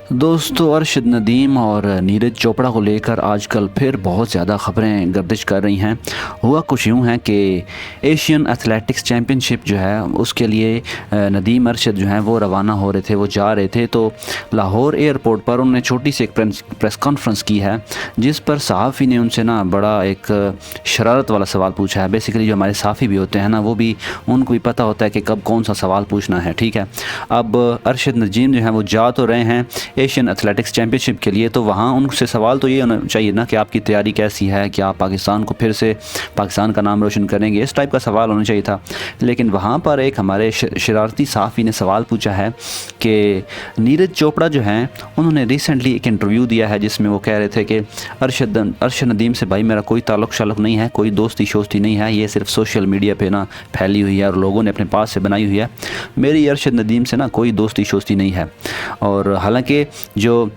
दोस्तों अरशद नदीम और नीरज चोपड़ा को लेकर आजकल फिर बहुत ज़्यादा ख़बरें गर्दिश कर रही हैं। हुआ कुछ यूँ है कि एशियन एथलेटिक्स चैम्पियनशिप जो है उसके लिए नदीम अरशद जो हैं वो रवाना हो रहे थे, वो जा रहे थे। तो लाहौर एयरपोर्ट पर उन्होंने छोटी सी एक प्रेस कॉन्फ्रेंस की है, जिस पर सहाफ़ी ने उनसे ना बड़ा एक शरारत वाला सवाल पूछा है। बेसिकली जो हमारे सहाफ़ी भी होते हैं ना, वो भी उनको भी पता होता है कि कब कौन सा सवाल पूछना है। ठीक है, अब अरशद नदीम जो हैं वो जा तो रहे हैं एशियन एथलेटिक्स चैम्पियनशिप के लिए, तो वहाँ उनसे सवाल तो ये होना चाहिए ना कि आपकी तैयारी कैसी है, क्या आप पाकिस्तान को फिर से पाकिस्तान का नाम रोशन करेंगे, इस टाइप का सवाल होना चाहिए था। लेकिन वहाँ पर एक हमारे शरारती सहाफ़ी ने सवाल पूछा है कि नीरज चोपड़ा जो हैं उन्होंने रिसेंटली एक इंटरव्यू दिया है जिसमें वो कह रहे थे कि अरशद नदीम से भाई मेरा कोई ताल्लुक़ शाल्लुक़ नहीं है, कोई दोस्ती शोस्ती नहीं है, ये सिर्फ सोशल मीडिया पे ना फैली हुई है और लोगों ने अपने पास से बनाई हुई है। मेरी अरशद नदीम से ना कोई दोस्ती शोस्ती नहीं है। और हालांकि जो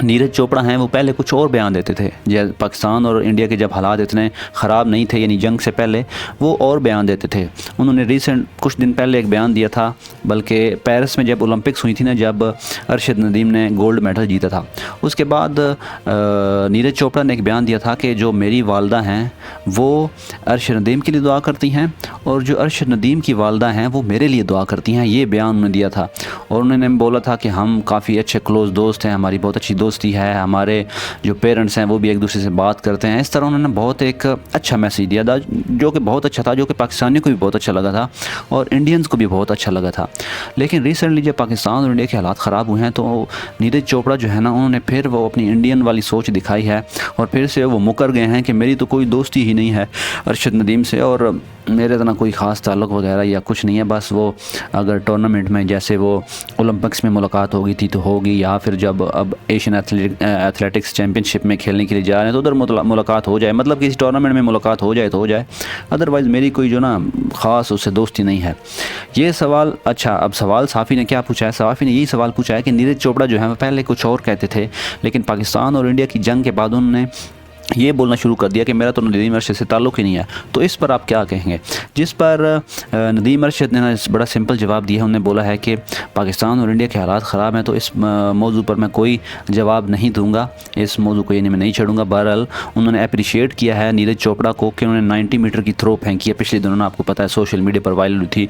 नीरज चोपड़ा हैं वो पहले कुछ और बयान देते थे, जब पाकिस्तान और इंडिया के जब हालात इतने ख़राब नहीं थे, यानी जंग से पहले, वो और बयान देते थे। उन्होंने रिसेंट कुछ दिन पहले एक बयान दिया था, बल्कि पेरिस में जब ओलंपिक्स हुई थी ना, जब अरशद नदीम ने गोल्ड मेडल जीता था, उसके बाद नीरज चोपड़ा ने एक बयान दिया था कि जो मेरी वालदा हैं वो अरशद नदीम के लिए दुआ करती हैं और जो अरशद नदीम की वालदा हैं वो मेरे लिए दुआ करती हैं। ये बयान उन्होंने दिया था और उन्होंने बोला था कि हम काफ़ी अच्छे क्लोज़ दोस्त हैं, हमारी बहुत अच्छी दोस्ती है, हमारे जो पेरेंट्स हैं वो भी एक दूसरे से बात करते हैं। इस तरह उन्होंने बहुत एक अच्छा मैसेज दिया था जो कि बहुत अच्छा था, जो कि पाकिस्तानियों को भी बहुत अच्छा लगा था और इंडियंस को भी बहुत अच्छा लगा था। लेकिन रिसेंटली जब पाकिस्तान और इंडिया के हालात ख़राब हुए हैं तो नीरज चोपड़ा जो है ना, उन्होंने फिर वो अपनी इंडियन वाली सोच दिखाई है और फिर से वो मुकर गए हैं कि मेरी तो कोई दोस्ती ही नहीं है अरशद नदीम से और मेरे तो ना कोई ख़ास ताल्लुक़ वगैरह या कुछ नहीं है। बस वो अगर टूर्नामेंट में जैसे वो ओलंपिक्स में मुलाकात होगी थी तो होगी, या फिर जब अब एशियन एथलेटिक्स चैम्पियनशिप में खेलने के लिए जा रहे हैं तो उधर मुलाकात हो जाए, मतलब किसी टूर्नामेंट में मुलाकात हो जाए तो हो जाए, अदरवाइज़ मेरी कोई जो ना ख़ास उससे दोस्ती नहीं है। ये सवाल, अच्छा अब सवाल साफ़ी ने क्या पूछा है, साफ़ी ने यही सवाल पूछा है कि नीरज चोपड़ा जो है वो पहले कुछ और कहते थे, लेकिन पाकिस्तान और इंडिया की जंग के बाद उन्होंने ये बोलना शुरू कर दिया कि मेरा तो नदीम अरशद से ताल्लुक़ ही नहीं है। तो इस पर आप क्या कहेंगे? जिस पर नदीम अरशद ने ना बड़ा सिंपल जवाब दिया। उन्होंने बोला है कि पाकिस्तान और इंडिया के हालात ख़राब हैं तो इस मौजू पर मैं कोई जवाब नहीं दूंगा, इस मौजू को यानी मैं नहीं छेड़ूंगा। बहरहाल उन्होंने अप्रिशिएट किया है नीरज चोपड़ा को कि उन्होंने 90 मीटर की थ्रो फेंकी है। पिछले दिनों आपको पता है सोशल मीडिया पर वायरल हुई थी,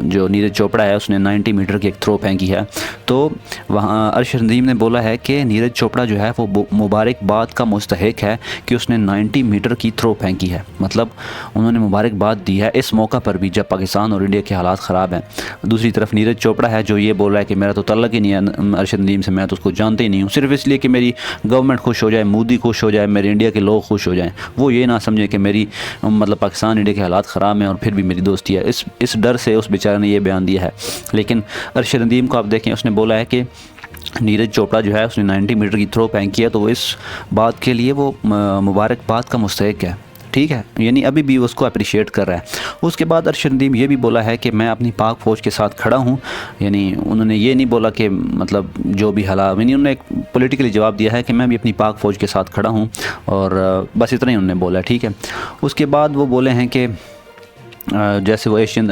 जो नीरज चोपड़ा है उसने 90 मीटर की एक थ्रो फेंकी है। तो वहाँ अरशद नदीम ने बोला है कि नीरज चोपड़ा जो है वो मुबारकबाद का मुस्तहिक है कि उसने 90 मीटर की थ्रो फेंकी है, मतलब उन्होंने मुबारकबाद दी है इस मौका पर भी जब पाकिस्तान और इंडिया के हालात ख़राब हैं। दूसरी तरफ नीरज चोपड़ा है जो ये बोल रहा है कि मेरा तो तल्लक ही नहीं है अरशद नदीम से, मैं तो उसको जानते ही नहीं हूँ, सिर्फ इसलिए कि मेरी गवर्नमेंट खुश हो जाए, मोदी खुश हो जाए, मेरे इंडिया के लोग खुश हो जाएँ। वो ये ना समझे कि मेरी मतलब पाकिस्तान इंडिया के हालात ख़राब हैं और फिर भी मेरी दोस्ती है। इस डर से उस बेचारे ने ये बयान दिया है। लेकिन अरशद नदीम को आप देखें, उसने बोला है कि नीरज चोपड़ा जो है उसने 90 मीटर की थ्रो फेंकी है तो वो इस बात के लिए वो मुबारकबाद का मुस्तहिक है। ठीक है, यानी अभी भी उसको अप्रिशिएट कर रहा है। उसके बाद अरशद नदीम ये भी बोला है कि मैं अपनी पाक फ़ौज के साथ खड़ा हूँ, यानी उन्होंने ये नहीं बोला कि मतलब जो भी हालात, यानी उन्होंने एक पॉलिटिकली जवाब दिया है कि मैं भी अपनी पाक फ़ौज के साथ खड़ा हूँ और बस इतना ही उन्होंने बोला। ठीक है, उसके बाद वो बोले हैं कि जैसे वो एशियन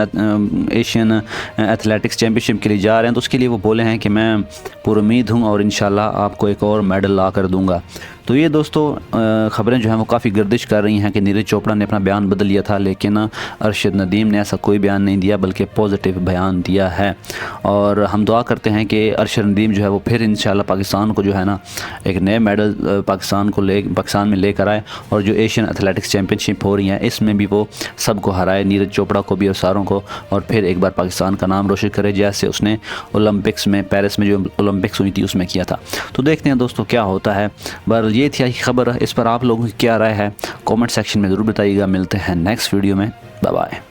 एथलेटिक्स चैम्पियनशिप के लिए जा रहे हैं तो उसके लिए वो बोले हैं कि मैं पुरुमीद हूँ और इंशाल्लाह आपको एक और मेडल ला कर दूँगा। तो ये दोस्तों ख़बरें जो हैं वो काफ़ी गर्दिश कर रही हैं कि नीरज चोपड़ा ने अपना बयान बदल लिया था, लेकिन अरशद नदीम ने ऐसा कोई बयान नहीं दिया बल्कि पॉजिटिव बयान दिया है। और हम दुआ करते हैं कि अरशद नदीम जो है वो फिर इंशाल्लाह पाकिस्तान को जो है ना एक नए मेडल पाकिस्तान में लेकर आए और जो एशियन एथलेटिक्स चैम्पियनशिप हो रही हैं इसमें भी वो सबको हराए, नीरज चोपड़ा को भी और सारों को, और फिर एक बार पाकिस्तान का नाम रोशन करे जैसे उसने ओलंपिक्स में, पेरिस में जो ओलंपिक्स हुई थी उसमें किया था। तो देखते हैं दोस्तों क्या होता है। ये थी आज खबर, इस पर आप लोगों की क्या राय है कमेंट सेक्शन में ज़रूर बताइएगा। मिलते हैं नेक्स्ट वीडियो में, बाय बाय।